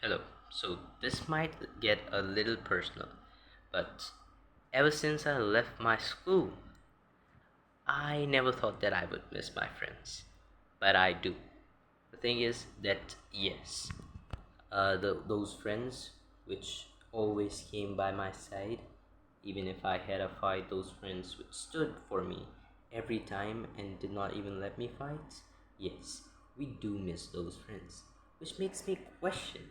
Hello. So this might get a little personal, but ever since I left my school, I never thought that I would miss my friends. But I do. The thing is that, yes, those friends which always came by my side, even if I had a fight, those friends which stood for me every time and did not even let me fight, yes, we do miss those friends, which makes me question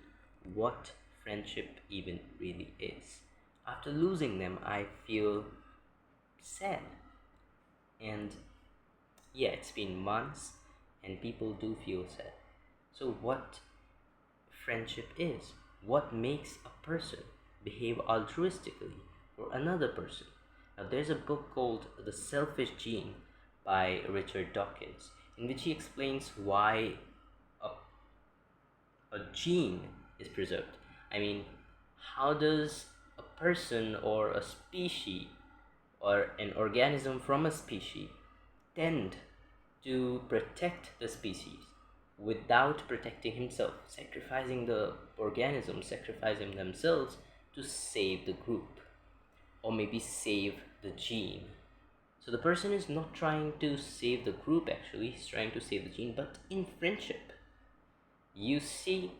what friendship even really is. After losing them, I feel sad. And yeah, it's been months and people do feel sad. So, what friendship is? What makes a person behave altruistically for another person? Now, there's a book called The Selfish Gene by Richard Dawkins, in which he explains why a, a gene is preserved. I mean, how does a person or a species or an organism from a species tend to protect the species without protecting himself, sacrificing the organism, sacrificing themselves to save the group or maybe save the gene. So the person is not trying to save the group, actually, he's trying to save the gene. But in friendship, you see,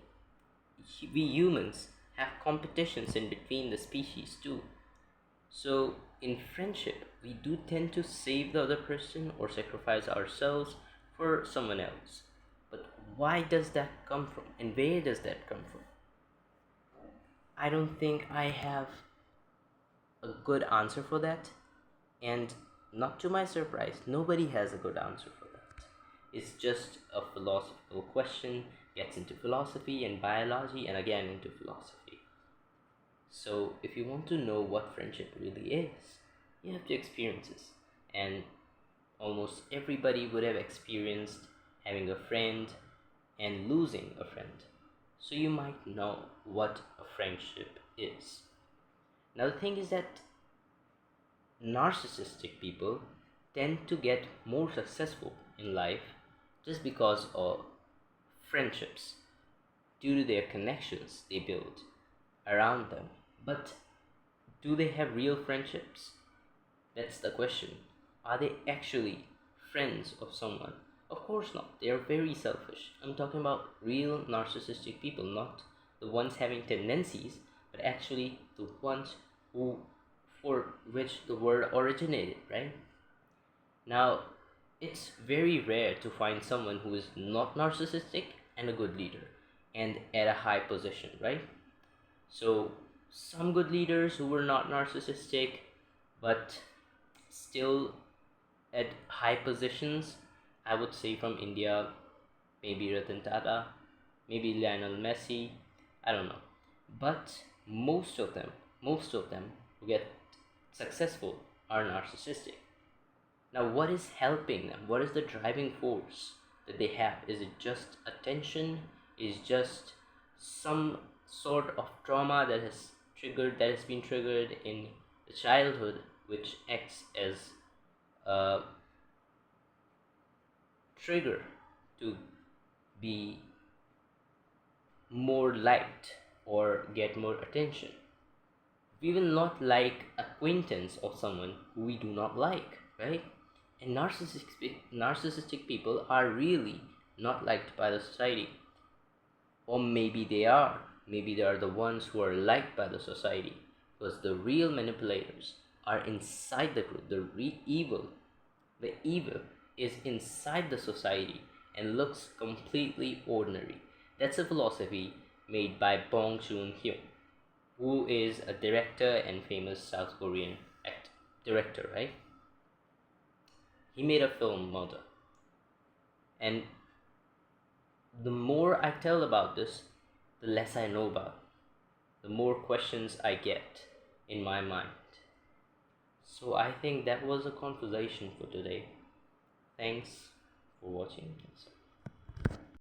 we humans have competitions in between the species too. So, in friendship, we do tend to save the other person or sacrifice ourselves for someone else. But why does that come from? And where does that come from? I don't think I have a good answer for that. And not to my surprise, nobody has a good answer for that. It's just a philosophical question, gets into philosophy and biology and again into philosophy. So, if you want to know what friendship really is, you have to experience it. And almost everybody would have experienced having a friend and losing a friend. So, you might know what a friendship is. Now, the thing is that narcissistic people tend to get more successful in life just because of friendships due to their connections they build around them. But do they have real friendships? That's the question. Are they actually friends of someone? Of course not. They are very selfish. I'm talking about real narcissistic people, not the ones having tendencies, but actually the ones who for which the word originated, right? Now, it's very rare to find someone who is not narcissistic and a good leader and at a high position, right? So, some good leaders who were not narcissistic but still at high positions, I would say from India, maybe Ratan Tata, maybe Lionel Messi, I don't know. But most of them who get successful are narcissistic. Now, what is helping them? What is the driving force that they have? Is it just attention? Is just some sort of trauma that has been triggered in the childhood, which acts as a trigger to be more liked or get more attention? We will not like acquaintance of someone who we do not like, right? And narcissistic people are really not liked by the society. Or maybe they are the ones who are liked by the society, because the real manipulators are inside the group. The evil is inside the society and looks completely ordinary. That's a philosophy made by Bong Joon-hyun, who is a director and famous South Korean director, right? He made a film Mother, and the more I tell about this, the less I know about, the more questions I get in my mind. So I think that was a conversation for today. Thanks for watching.